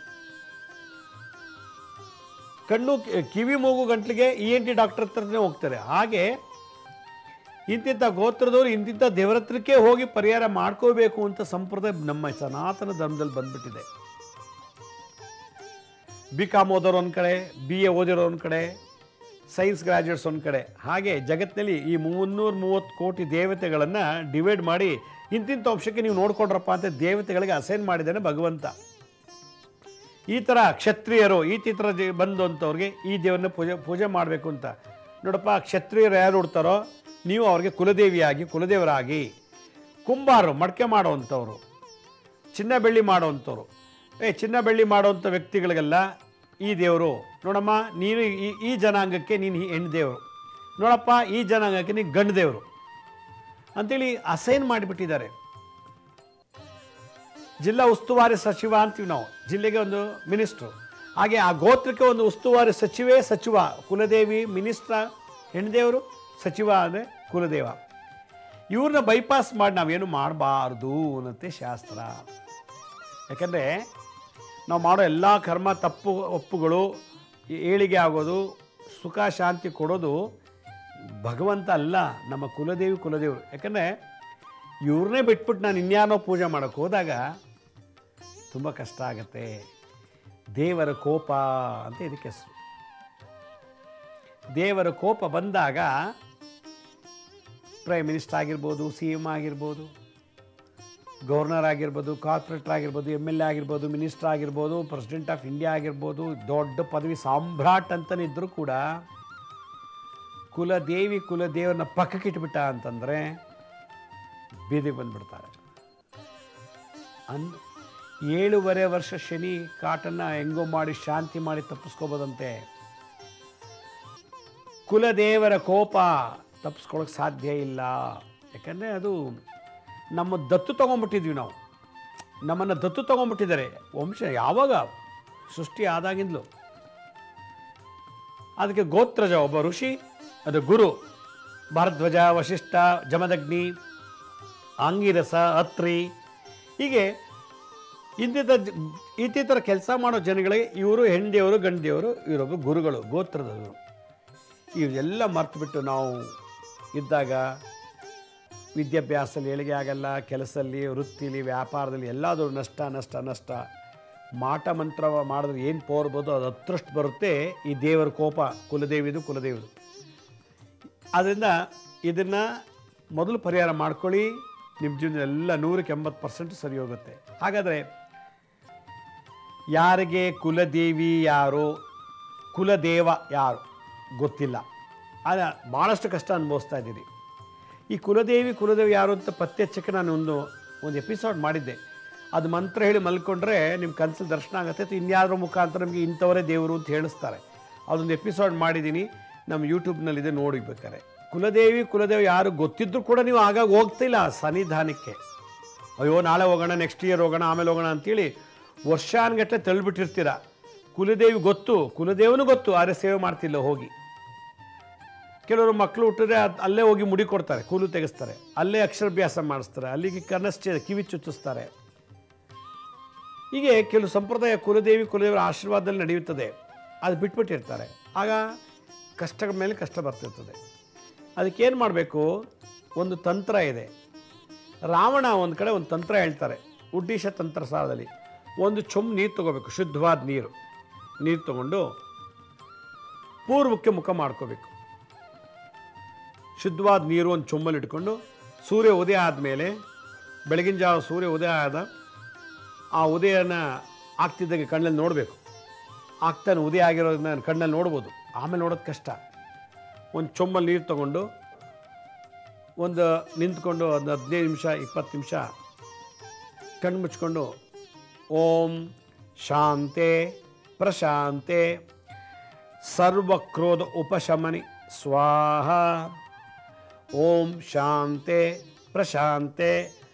ಕಣ್ಣು ಕಿವಿ ಮೂಗು ಗಂಟ್ಲಿಗೆ ENT ಡಾಕ್ಟರ್ ಹತ್ರನೇ ಹೋಗ್ತಾರೆ. ಹಾಗೆ ಇಂತಿಂಥ ಗೋತ್ರದವರು ಇಂತಿಂಥ ದೇವರ ಹತ್ರಕ್ಕೆ ಹೋಗಿ ಪರಿಹಾರ ಮಾಡ್ಕೋಬೇಕು ಅಂತ ಸಂಪ್ರದಾಯ ನಮ್ಮ ಸನಾತನ ಧರ್ಮದಲ್ಲಿ ಬಂದ್ಬಿಟ್ಟಿದೆ. BCom ಓದೋರು ಒಂದು ಕಡೆ, BA ಓದಿರೋ ಒಂದು ಕಡೆ, ಸೈನ್ಸ್ ಗ್ರಾಜ್ಯುಯೇಟ್ಸ್ ಒಂದು ಕಡೆ. ಹಾಗೆ ಜಗತ್ತಿನಲ್ಲಿ ಈ 330 ಕೋಟಿ ದೇವತೆಗಳನ್ನು ಡಿವೈಡ್ ಮಾಡಿ ಇಂತಿಂಥ ಅಂಶಕ್ಕೆ ನೀವು ನೋಡ್ಕೊಡ್ರಪ್ಪ ಅಂತ ದೇವತೆಗಳಿಗೆ ಅಸೈನ್ ಮಾಡಿದ್ದಾನೆ ಭಗವಂತ. ಈ ಥರ ಕ್ಷತ್ರಿಯರು ಈ ಚಿತ್ರ ಬಂದು ಅಂತವ್ರಿಗೆ ಈ ದೇವರನ್ನ ಪೂಜೆ ಮಾಡಬೇಕು ಅಂತ. ನೋಡಪ್ಪ, ಕ್ಷತ್ರಿಯರು ಯಾರು ಹುಡ್ತಾರೋ ನೀವು ಅವ್ರಿಗೆ ಕುಲದೇವಿಯಾಗಿ, ಕುಲದೇವರಾಗಿ. ಕುಂಬಾರರು ಮಡಕೆ ಮಾಡೋವಂಥವ್ರು, ಚಿನ್ನ ಬೆಳ್ಳಿ ಮಾಡೋವಂಥವ್ರು, ಚಿನ್ನ ಬೆಳ್ಳಿ ಮಾಡೋವಂಥ ವ್ಯಕ್ತಿಗಳಿಗೆಲ್ಲ ಈ ದೇವರು. ನೋಡಮ್ಮ, ನೀನು ಈ ಜನಾಂಗಕ್ಕೆ ನೀನು ಹೆಣ್ಣು ದೇವರು, ನೋಡಪ್ಪ ಈ ಜನಾಂಗಕ್ಕೆ ನೀನು ಗಂಡು ದೇವರು ಅಂಥೇಳಿ ಅಸೈನ್ ಮಾಡಿಬಿಟ್ಟಿದ್ದಾರೆ. ಜಿಲ್ಲಾ ಉಸ್ತುವಾರಿ ಸಚಿವ ಅಂತೀವಿ ನಾವು, ಜಿಲ್ಲೆಗೆ ಒಂದು ಮಿನಿಸ್ಟ್ರು. ಹಾಗೆ ಆ ಗೋತ್ರಕ್ಕೆ ಒಂದು ಉಸ್ತುವಾರಿ ಸಚಿವ. ಕುಲದೇವಿ ಮಿನಿಸ್ಟ್ರ ಹೆಣ್ಣು ದೇವರು, ಸಚಿವ ಅಂದರೆ ಕುಲದೇವ. ಇವ್ರನ್ನ ಬೈಪಾಸ್ ಮಾಡಿ ನಾವೇನು ಮಾಡಬಾರ್ದು ಅನ್ನತ್ತೆ ಶಾಸ್ತ್ರ. ಯಾಕಂದರೆ ನಾವು ಮಾಡೋ ಎಲ್ಲ ಕರ್ಮ ತಪ್ಪು ಒಪ್ಪುಗಳು, ಏಳಿಗೆ ಆಗೋದು, ಸುಖ ಶಾಂತಿ ಕೊಡೋದು ಭಗವಂತ ಅಲ್ಲ, ನಮ್ಮ ಕುಲದೇವರು. ಯಾಕಂದರೆ ಇವ್ರನ್ನೇ ಬಿಟ್ಬಿಟ್ಟು ನಾನು ಇನ್ಯಾನೋ ಪೂಜೆ ಮಾಡೋಕ್ಕೆ ಹೋದಾಗ ತುಂಬ ಕಷ್ಟ ಆಗತ್ತೆ. ದೇವರ ಕೋಪ ಅಂತ ಇದಕ್ಕೆ ಹೆಸರು. ದೇವರ ಕೋಪ ಬಂದಾಗ ಪ್ರೈಮ್ ಮಿನಿಸ್ಟರ್ ಆಗಿರ್ಬೋದು, CM ಆಗಿರ್ಬೋದು, ಗವರ್ನರ್ ಆಗಿರ್ಬೋದು, ಕಾರ್ಪೊರೇಟರ್ ಆಗಿರ್ಬೋದು, MLA ಆಗಿರ್ಬೋದು, ಮಿನಿಸ್ಟರ್ ಆಗಿರ್ಬೋದು, ಪ್ರೆಸಿಡೆಂಟ್ ಆಫ್ ಇಂಡಿಯಾ ಆಗಿರ್ಬೋದು, ದೊಡ್ಡ ಪದವಿ ಸಾಮ್ರಾಟ್ ಅಂತಲೇ ಇದ್ದರೂ ಕೂಡ ಕುಲದೇವರನ್ನ ಪಕ್ಕಕ್ಕಿಟ್ಬಿಟ್ಟ ಅಂತಂದರೆ ಬೀದಿಗೆ ಬಂದುಬಿಡ್ತಾರೆ. 7.5 ವರ್ಷ ಶನಿ ಕಾಟನ್ನು ಹೆಂಗೋ ಮಾಡಿ ಶಾಂತಿ ಮಾಡಿ ತಪ್ಪಿಸ್ಕೋಬೋದಂತೆ. ಕುಲದೇವರ ಕೋಪ ತಪ್ಪಿಸ್ಕೊಳ್ಳೋಕೆ ಸಾಧ್ಯ ಇಲ್ಲ. ಯಾಕಂದರೆ ಅದು ನಮ್ಮ ದತ್ತು ತೊಗೊಂಡ್ಬಿಟ್ಟಿದ್ವಿ ನಾವು, ನಮ್ಮನ್ನು ದತ್ತು ತೊಗೊಂಡ್ಬಿಟ್ಟಿದ್ದಾರೆ. ವಂಶ ಯಾವಾಗ ಸೃಷ್ಟಿ ಆದಾಗಿಂದಲೂ. ಅದಕ್ಕೆ ಗೋತ್ರಜ ಒಬ್ಬ ಋಷಿ, ಅದು ಗುರು, ಭಾರದ್ವಾಜ, ವಶಿಷ್ಠ, ಜಮದಗ್ನಿ, ಆಂಗಿರಸ, ಅತ್ರಿ, ಹೀಗೆ ಇತ್ತೀತರ ಕೆಲಸ ಮಾಡೋ ಜನಗಳಿಗೆ ಇವರು ಹೆಣ್ದೇವರು ಗಂಡದೇವರು, ಇವರೊಬ್ಬರು ಗುರುಗಳು, ಗೋತ್ರದವರು. ಇವೆಲ್ಲ ಮರ್ತುಬಿಟ್ಟು ನಾವು ಇದ್ದಾಗ ವಿದ್ಯಾಭ್ಯಾಸದಲ್ಲಿ ಏಳಿಗೆ ಆಗಲ್ಲ, ಕೆಲಸದಲ್ಲಿ, ವೃತ್ತಿಲಿ, ವ್ಯಾಪಾರದಲ್ಲಿ ಎಲ್ಲಾದರೂ ನಷ್ಟ ನಷ್ಟ ನಷ್ಟ. ಮಾಟ ಮಂತ್ರ ಮಾಡಿದ್ರೆ ಏನು ಪೋರ್ಬೋದು ಅದು ಹತ್ರಷ್ಟು ಬರುತ್ತೆ ಈ ದೇವರ ಕೋಪ. ಕುಲದೇವಿದು. ಆದ್ದರಿಂದ ಇದನ್ನು ಮೊದಲು ಪರಿಹಾರ ಮಾಡ್ಕೊಳ್ಳಿ, ನಿಮ್ಮ ಜೀವನ ಎಲ್ಲ 100% ಸರಿ ಹೋಗುತ್ತೆ. ಹಾಗಾದರೆ ಯಾರಿಗೆ ಕುಲದೇವಿ ಯಾರು, ಕುಲದೇವ ಯಾರು ಗೊತ್ತಿಲ್ಲ, ಆಗ ಭಾಳಷ್ಟು ಕಷ್ಟ ಅನುಭವಿಸ್ತಾ ಇದ್ದೀರಿ. ಈ ಕುಲದೇವಿ ಯಾರು ಅಂತ ಪತ್ತೆ ಹಚ್ಚಕ್ಕೆ ನಾನು ಒಂದು ಎಪಿಸೋಡ್ ಮಾಡಿದ್ದೆ. ಅದು ಮಂತ್ರ ಹೇಳಿ ಮಲ್ಕೊಂಡ್ರೆ ನಿಮ್ಮ ಕನಸಲ್ಲಿ ದರ್ಶನ ಆಗುತ್ತೆ, ಇನ್ಯಾವುದ್ರ ಮುಖಾಂತರ ನಮಗೆ ಇಂಥವರೇ ದೇವರು ಅಂತ ಹೇಳಿಸ್ತಾರೆ. ಅದೊಂದು ಎಪಿಸೋಡ್ ಮಾಡಿದ್ದೀನಿ, ನಮ್ಮ ಯೂಟ್ಯೂಬ್ನಲ್ಲಿದೆ, ನೋಡಿಬೇಕಾರೆ. ಕುಲದೇವಿ ಯಾರು ಗೊತ್ತಿದ್ದರೂ ಕೂಡ ನೀವು ಆಗಾಗ ಹೋಗ್ತಿಲ್ಲ ಸನ್ನಿಧಾನಕ್ಕೆ. ಅಯ್ಯೋ ನಾಳೆ ಹೋಗೋಣ, ನೆಕ್ಸ್ಟ್ ಇಯರ್ ಹೋಗೋಣ, ಆಮೇಲೆ ಹೋಗೋಣ ಅಂತೇಳಿ ವರ್ಷಾನ್ಗಟ್ಟಲೆ ತಳ್ಳಿಬಿಟ್ಟಿರ್ತೀರ. ಕುಲದೇವಿ ಗೊತ್ತು, ಕುಲದೇವನು ಗೊತ್ತು, ಆದರೆ ಸೇವೆ ಮಾಡ್ತಿಲ್ಲ ಹೋಗಿ. ಕೆಲವರು ಮಕ್ಕಳು ಹುಟ್ಟಿದ್ರೆ ಅಲ್ಲೇ ಹೋಗಿ ಮುಡಿ ಕೊಡ್ತಾರೆ, ಕೂಲು ತೆಗೆಸ್ತಾರೆ, ಅಲ್ಲೇ ಅಕ್ಷರಾಭ್ಯಾಸ ಮಾಡಿಸ್ತಾರೆ, ಅಲ್ಲಿಗೆ ಕಿವಿ ಚುಚ್ಚಿಸ್ತಾರೆ. ಹೀಗೆ ಕೆಲವು ಸಂಪ್ರದಾಯ ಕುಲದೇವರ ಆಶೀರ್ವಾದದಲ್ಲಿ ನಡೆಯುತ್ತದೆ, ಅದು ಬಿಟ್ಬಿಟ್ಟಿರ್ತಾರೆ. ಆಗ ಕಷ್ಟಗಳ ಮೇಲೆ ಕಷ್ಟ ಬರ್ತಿರ್ತದೆ. ಅದಕ್ಕೇನು ಮಾಡಬೇಕು? ಒಂದು ತಂತ್ರ ಇದೆ. ರಾವಣ ಒಂದು ಕಡೆ ಒಂದು ತಂತ್ರ ಹೇಳ್ತಾರೆ, ಉಡ್ಡೀಶ ತಂತ್ರ ಸಾರದಲ್ಲಿ. ಒಂದು ಚೊಂಬು ನೀರು ತೊಗೋಬೇಕು, ಶುದ್ಧವಾದ ನೀರು ತೊಗೊಂಡು ಪೂರ್ವಕ್ಕೆ ಮುಖ ಮಾಡ್ಕೋಬೇಕು. ಶುದ್ಧವಾದ ನೀರು ಒಂದು ಚೊಂಬಲ್ಲಿ ಇಟ್ಕೊಂಡು ಸೂರ್ಯ ಉದಯ ಆದಮೇಲೆ, ಬೆಳಗಿನ ಜಾವ ಸೂರ್ಯ ಉದಯ ಆದ ಆ ಉದಯನ ಆಗ್ತಿದ್ದಂಗೆ ಕಣ್ಣಲ್ಲಿ ನೋಡಬೇಕು. ಆಗ್ತಾನೆ ಉದಯ ಆಗಿರೋದನ್ನ ಕಣ್ಣಲ್ಲಿ ನೋಡ್ಬೋದು, ಆಮೇಲೆ ನೋಡೋದು ಕಷ್ಟ. ಒಂದು ಚೊಂಬಲ್ಲಿ ನೀರು ತೊಗೊಂಡು ಒಂದು ನಿಂತ್ಕೊಂಡು ಒಂದು 15 ನಿಮಿಷ 20 ನಿಮಿಷ ಕಣ್ಣು ಮುಚ್ಕೊಂಡು ಓಂ ಶಾಂತೆ ಪ್ರಶಾಂತೆ ಸರ್ವಕ್ರೋಧ ಉಪಶಮನಿ ಸ್ವಾಹ, ಓಂ ಶಾಂತೆ ಪ್ರಶಾಂತೆ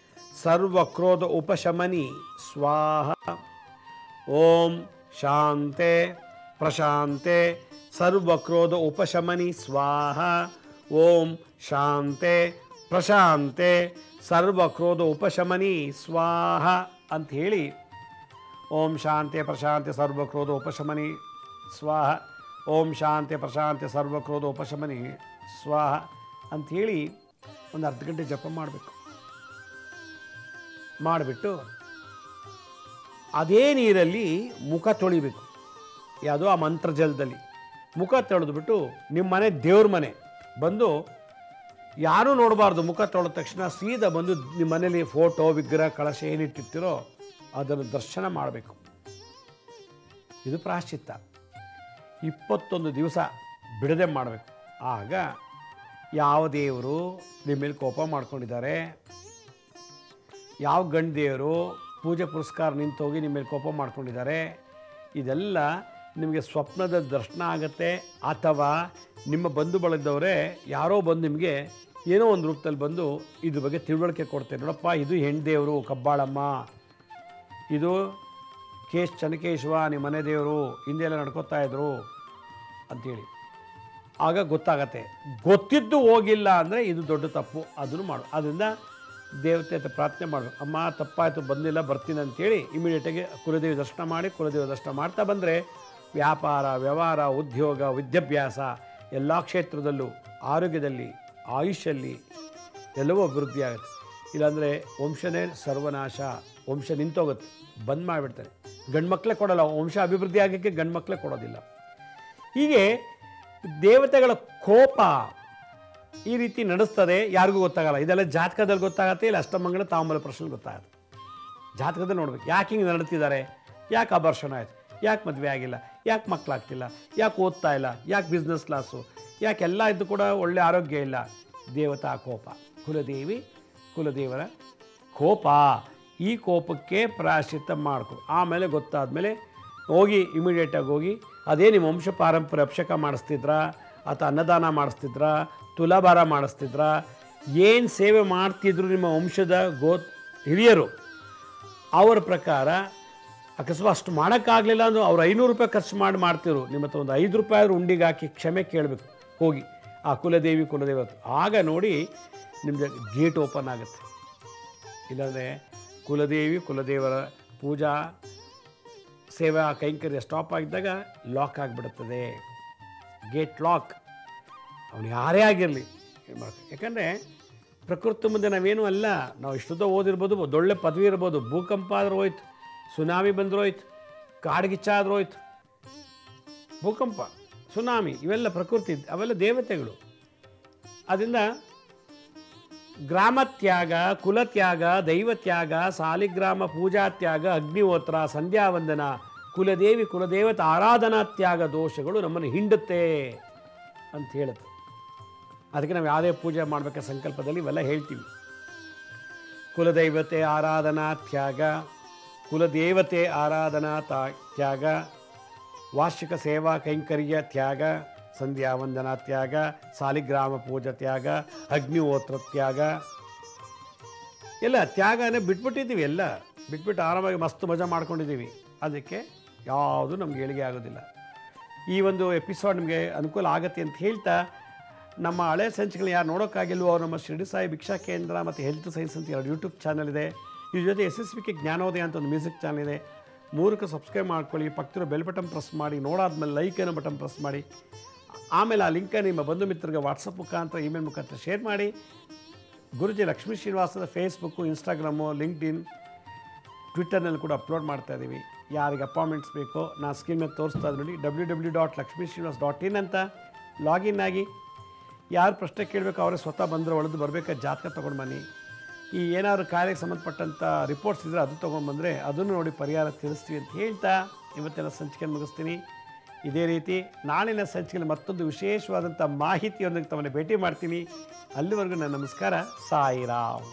ಸರ್ವಕ್ರೋಧ ಉಪಶಮನಿ ಸ್ವಾಹ, ಓಂ ಶಾಂತೆ ಪ್ರಶಾಂತೆ ಸರ್ವಕ್ರೋಧ ಉಪಶಮನಿ ಸ್ವಾಹ, ಓಂ ಶಾಂತೆ ಪ್ರಶಾಂತೆ ಸರ್ವಕ್ರೋಧ ಉಪಶಮನಿ ಸ್ವಾಹ ಅಂತ ಹೇಳಿ, ಓಂ ಶಾಂತಿ ಪ್ರಶಾಂತಿ ಸರ್ವಕ್ರೋಧ ಉಪಶಮನಿ ಸ್ವಾಹ, ಓಂ ಶಾಂತಿ ಪ್ರಶಾಂತಿ ಸರ್ವಕ್ರೋಧ ಉಪಶಮನಿ ಸ್ವಾಹ ಅಂಥೇಳಿ ಒಂದು ಅರ್ಧ ಗಂಟೆ ಜಪ ಮಾಡಬೇಕು. ಮಾಡಿಬಿಟ್ಟು ಅದೇ ನೀರಲ್ಲಿ ಮುಖ ತೊಳಿಬೇಕು. ಯಾವುದೋ ಆ ಮಂತ್ರ ಜಲದಲ್ಲಿ ಮುಖ ತೊಳೆದ್ಬಿಟ್ಟು ನಿಮ್ಮ ಮನೆ ದೇವ್ರ ಮನೆ ಬಂದು ಯಾರೂ ನೋಡಬಾರ್ದು. ಮುಖ ತೊಳೆದ ತಕ್ಷಣ ಸೀದಾ ಬಂದು ನಿಮ್ಮ ಮನೇಲಿ ಫೋಟೋ, ವಿಗ್ರಹ, ಕಳಶ ಏನಿಟ್ಟಿರ್ತೀರೋ ಅದನ್ನು ದರ್ಶನ ಮಾಡಬೇಕು. ಇದು ಪ್ರಾಶ್ಚಿತ್ತ. 21 ದಿವಸ ಬಿಡದೆ ಮಾಡಬೇಕು. ಆಗ ಯಾವ ದೇವರು ನಿಮ್ಮ ಮೇಲೆ ಕೋಪ ಮಾಡ್ಕೊಂಡಿದ್ದಾರೆ, ಯಾವ ಗಂಡ ದೇವರು ಪೂಜೆ ಪುರಸ್ಕಾರ ನಿಂತೋಗಿ ನಿಮ್ಮ ಮೇಲೆ ಕೋಪ ಮಾಡ್ಕೊಂಡಿದ್ದಾರೆ, ಇದೆಲ್ಲ ನಿಮಗೆ ಸ್ವಪ್ನದ ದರ್ಶನ ಆಗುತ್ತೆ. ಅಥವಾ ನಿಮ್ಮ ಬಂಧು ಬಳಗದವರೇ ಯಾರೋ ಬಂದು ನಿಮಗೆ ಏನೋ ಒಂದು ರೂಪದಲ್ಲಿ ಬಂದು ಇದ್ರ ಬಗ್ಗೆ ತಿಳುವಳಿಕೆ ಕೊಡ್ತಾರೆ. ನೋಡಪ್ಪ, ಇದು ಹೆಣ್ದೇವರು ಕಬ್ಬಾಳಮ್ಮ, ಇದು ಚನಕೇಶ್ವ ನಿಮ್ಮ ಮನೆ ದೇವರು, ಹಿಂದೆಲ್ಲ ನಡ್ಕೋತಾ ಇದ್ರು ಅಂಥೇಳಿ. ಆಗ ಗೊತ್ತಾಗತ್ತೆ. ಗೊತ್ತಿದ್ದು ಹೋಗಿಲ್ಲ ಅಂದರೆ ಇದು ದೊಡ್ಡ ತಪ್ಪು, ಅದನ್ನು ಮಾಡು. ಅದರಿಂದ ದೇವತೆ ಹತ್ರ ಪ್ರಾರ್ಥನೆ ಮಾಡಬೇಕು. ಅಮ್ಮ ತಪ್ಪಾಯಿತು, ಬಂದಿಲ್ಲ, ಬರ್ತೀನಿ ಅಂತೇಳಿ ಇಮಿಡಿಯೇಟಾಗಿ ಕುಲದೇವಿ ದರ್ಶನ ಮಾಡಿ, ಕುಲದೇವಿ ದರ್ಶನ ಮಾಡ್ತಾ ಬಂದರೆ ವ್ಯಾಪಾರ, ವ್ಯವಹಾರ, ಉದ್ಯೋಗ, ವಿದ್ಯಾಭ್ಯಾಸ ಎಲ್ಲ ಕ್ಷೇತ್ರದಲ್ಲೂ, ಆರೋಗ್ಯದಲ್ಲಿ, ಆಯುಷ್ಯಲ್ಲಿ ಎಲ್ಲವೂ ಅಭಿವೃದ್ಧಿ ಆಗುತ್ತೆ. ಇಲ್ಲಾಂದರೆ ವಂಶನೇ ಸರ್ವನಾಶ, ವಂಶ ನಿಂತೋಗುತ್ತೆ, ಬಂದ್ ಮಾಡಿಬಿಡ್ತಾರೆ. ಗಂಡು ಮಕ್ಕಳೇ ಕೊಡೋಲ್ಲ, ವಂಶ ಅಭಿವೃದ್ಧಿ ಆಗೋಕ್ಕೆ ಗಂಡು ಮಕ್ಕಳೇ ಕೊಡೋದಿಲ್ಲ. ಹೀಗೆ ದೇವತೆಗಳ ಕೋಪ ಈ ರೀತಿ ನಡೆಸ್ತದೆ, ಯಾರಿಗೂ ಗೊತ್ತಾಗಲ್ಲ. ಇದೆಲ್ಲ ಜಾತಕದಲ್ಲಿ ಗೊತ್ತಾಗತ್ತೆ, ಇಲ್ಲ ಅಷ್ಟಮಂಗಲ ತಾಂಬೂಲ ಪ್ರಶ್ನೆ ಗೊತ್ತಾಗುತ್ತೆ. ಜಾತಕದಲ್ಲಿ ನೋಡ್ಬೇಕು, ಯಾಕೆ ಹಿಂಗೆ ನಡೀತಿದ್ದಾರೆ, ಯಾಕೆ ಅಬರ್ಷಣ ಆಯಿತು, ಯಾಕೆ ಮದುವೆ ಆಗಿಲ್ಲ, ಯಾಕೆ ಮಕ್ಕಳಾಗ್ತಿಲ್ಲ, ಯಾಕೆ ಓದ್ತಾ ಇಲ್ಲ, ಯಾಕೆ ಬಿಸ್ನೆಸ್ ಕ್ಲಾಸು, ಯಾಕೆಲ್ಲ ಇದ್ದು ಕೂಡ ಒಳ್ಳೆ ಆರೋಗ್ಯ ಇಲ್ಲ. ದೇವತಾ ಕೋಪ, ಕುಲದೇವರ ಕೋಪ. ಈ ಕೋಪಕ್ಕೆ ಪ್ರಾಯಶ್ಚಿತ್ತ ಮಾಡ್ಕೊ. ಆಮೇಲೆ ಗೊತ್ತಾದಮೇಲೆ ಹೋಗಿ ಇಮಿಡಿಯೇಟಾಗಿ ಹೋಗಿ ಅದೇ ನಿಮ್ಮ ವಂಶ ಪಾರಂಪರ್ಯ ಅಭಿಷೇಕ ಮಾಡಿಸ್ತಿದ್ರಾ, ಅಥವಾ ಅನ್ನದಾನ ಮಾಡಿಸ್ತಿದ್ರಾ, ತುಲಾಭಾರ ಮಾಡಿಸ್ತಿದ್ರಾ, ಏನು ಸೇವೆ ಮಾಡ್ತಿದ್ರು ನಿಮ್ಮ ವಂಶದ ಹಿರಿಯರು, ಅವರ ಪ್ರಕಾರ ಅಕಸ್ಮಾತ್ ಅಷ್ಟು ಮಾಡೋಕ್ಕಾಗಲಿಲ್ಲ ಅಂದರೂ ಅವ್ರು 500 ರೂಪಾಯಿ ಖರ್ಚು ಮಾಡ್ತಿರು, ನಿಮ್ಮ ಹತ್ರ ಒಂದು 5 ರೂಪಾಯಿ ಆದರೂ ಉಂಡಿಗೆ ಹಾಕಿ ಕ್ಷಮೆ ಕೇಳಬೇಕು ಹೋಗಿ ಆ ಕುಲದೇವತೆ. ಆಗ ನೋಡಿ ನಿಮ್ಮದು ಗೇಟ್ ಓಪನ್ ಆಗುತ್ತೆ. ಇಲ್ಲಾಂದರೆ ಕುಲದೇವರ ಪೂಜಾ ಸೇವಾ ಕೈಂಕರ್ಯ ಸ್ಟಾಪ್ ಆಗಿದ್ದಾಗ ಲಾಕ್ ಆಗಿಬಿಡುತ್ತದೆ, ಗೇಟ್ ಲಾಕ್. ಅವನು ಯಾರೇ ಆಗಿರಲಿ ಏನು ಮಾಡ್ತಾರೆ. ಯಾಕಂದರೆ ಪ್ರಕೃತಿ ಮುಂದೆ ನಾವೇನೂ ಅಲ್ಲ. ನಾವು ಇಷ್ಟುದ್ದ ಓದಿರ್ಬೋದು, ಒಳ್ಳೆ ಪದವಿ ಇರ್ಬೋದು, ಭೂಕಂಪ ಆದರೂ ಹೋಯ್ತು, ಸುನಾಮಿ ಬಂದರೂ ಹೋಯ್ತು, ಕಾಡ್ಗಿಚ್ಚ ಆದರೂ ಹೋಯ್ತು. ಭೂಕಂಪ, ಸುನಾಮಿ ಇವೆಲ್ಲ ಪ್ರಕೃತಿ, ಅವೆಲ್ಲ ದೇವತೆಗಳು. ಅದರಿಂದ ಗ್ರಾಮತ್ಯಾಗ, ಕುಲತ್ಯಾಗ, ದೈವತ್ಯಾಗ, ಸಾಲಿಗ್ರಾಮ ಪೂಜಾತ್ಯಾಗ, ಅಗ್ನಿಹೋತ್ರ, ಸಂಧ್ಯಾವಂದನ, ಕುಲದೇವತ ಆರಾಧನಾ ತ್ಯಾಗ ದೋಷಗಳು ನಮ್ಮನ್ನು ಹಿಂಡುತ್ತೆ ಅಂತ ಹೇಳುತ್ತೆ. ಅದಕ್ಕೆ ನಾವು ಯಾವುದೇ ಪೂಜೆ ಮಾಡಬೇಕ ಸಂಕಲ್ಪದಲ್ಲಿ ಇವೆಲ್ಲ ಹೇಳ್ತೀವಿ. ಕುಲದೈವತೆ ಆರಾಧನಾ ತ್ಯಾಗ, ಕುಲದೇವತೆ ಆರಾಧನಾ ತ್ಯಾಗ, ವಾರ್ಷಿಕ ಸೇವಾ ಕೈಂಕರ್ಯ ತ್ಯಾಗ, ಸಂಧ್ಯಾವಂದನಾ ತ್ಯಾಗ, ಸಾಲಿಗ್ರಾಮ ಪೂಜಾ ತ್ಯಾಗ, ಅಗ್ನಿಹೋತ್ರ ತ್ಯಾಗ, ಎಲ್ಲ ತ್ಯಾಗನೇ ಬಿಟ್ಬಿಟ್ಟಿದ್ದೀವಿ. ಎಲ್ಲ ಬಿಟ್ಬಿಟ್ಟು ಆರಾಮಾಗಿ ಮಸ್ತ್ ಮಜಾ ಮಾಡ್ಕೊಂಡಿದ್ದೀವಿ. ಅದಕ್ಕೆ ಯಾವುದೂ ನಮ್ಗೆ ಏಳಿಗೆ ಆಗೋದಿಲ್ಲ. ಈ ಒಂದು ಎಪಿಸೋಡ್ ನಿಮಗೆ ಅನುಕೂಲ ಆಗುತ್ತೆ ಅಂತ ಹೇಳ್ತಾ, ನಮ್ಮ ಹಳೆ ಸಂಚಿಕೆಗಳು ಯಾರು ನೋಡೋಕ್ಕಾಗಿಲ್ವೋ ಅವರು ನಮ್ಮ ಶಿರಡಿ ಸಾಯಿ ಭಿಕ್ಷಾ ಕೇಂದ್ರ ಮತ್ತು ಹೆಲ್ತ್ ಸೈನ್ಸ್ ಅಂತ 2 ಯೂಟ್ಯೂಬ್ ಚಾನಲ್ ಇದೆ. ಇದ್ರ ಜೊತೆ SSBK ಜ್ಞಾನೋದಯ ಅಂತ ಒಂದು ಮ್ಯೂಸಿಕ್ ಚಾನಲ್ ಇದೆ. 3ಕ್ಕೆ ಸಬ್ಸ್ಕ್ರೈಬ್ ಮಾಡ್ಕೊಳ್ಳಿ. ಪಕ್ಕದ ಬೆಲ್ ಬಟನ್ ಪ್ರೆಸ್ ಮಾಡಿ, ನೋಡಾದ್ಮೇಲೆ ಲೈಕ್ ಅನ್ನೋ ಬಟನ್ ಪ್ರೆಸ್ ಮಾಡಿ. ಆಮೇಲೆ ಆ ಲಿಂಕನ್ನು ನಿಮ್ಮ ಬಂಧು ಮಿತ್ರರಿಗೆ ವಾಟ್ಸಪ್ ಮುಖಾಂತರ, ಇಮೇಲ್ ಮುಖಾಂತರ ಶೇರ್ ಮಾಡಿ. ಗುರುಜಿ ಲಕ್ಷ್ಮೀ ಶ್ರೀನಿವಾಸದ ಫೇಸ್ಬುಕ್ಕು, ಇನ್ಸ್ಟಾಗ್ರಾಮು, ಲಿಂಕ್ಡ್ಇನ್, ಟ್ವಿಟ್ಟರ್ನಲ್ಲಿ ಕೂಡ ಅಪ್ಲೋಡ್ ಮಾಡ್ತಾಯಿದ್ದೀವಿ. ಯಾರಿಗೆ ಅಪಾಯಿಂಟ್ಮೆಂಟ್ಸ್ ಬೇಕೋ ನಾನು ಸ್ಕ್ರೀನ್ ಮೇಲೆ ತೋರಿಸ್ತಾ ಇದ್ದೀನಿ ನೋಡಿ, www.lakshmisrinivas.in ಅಂತ ಲಾಗಿನ್ ಆಗಿ. ಯಾರು ಪ್ರಶ್ನೆ ಕೇಳಬೇಕು ಅವರೇ ಸ್ವತಃ ಬಂದರೆ ಒಳದು ಬರಬೇಕಾದ ಜಾತಕ ತೊಗೊಂಡು ಬನ್ನಿ. ಈ ಏನಾದರೂ ಕಾರ್ಯಕ್ಕೆ ಸಂಬಂಧಪಟ್ಟಂಥ ರಿಪೋರ್ಟ್ಸ್ ಇದ್ದರೆ ಅದು ತೊಗೊಂಡ್ಬಂದರೆ ಅದನ್ನು ನೋಡಿ ಪರಿಹಾರ ತಿಳಿಸ್ತೀವಿ ಅಂತ ಹೇಳ್ತಾ ಇವತ್ತೆಲ್ಲ ಸಂಚಿಕೆಯನ್ನು ಮುಗಿಸ್ತೀನಿ. ಇದೇ ರೀತಿ ನಾಳಿನ ಸಂಚಿಕೆಯಲ್ಲಿ ಮತ್ತೊಂದು ವಿಶೇಷವಾದಂಥ ಮಾಹಿತಿಯೊಂದಿಗೆ ತಮ್ಮನ್ನು ಭೇಟಿ ಮಾಡ್ತೀನಿ. ಅಲ್ಲಿವರೆಗೂ ನನ್ನ ನಮಸ್ಕಾರ. ಸಾಯಿರಾಮ್.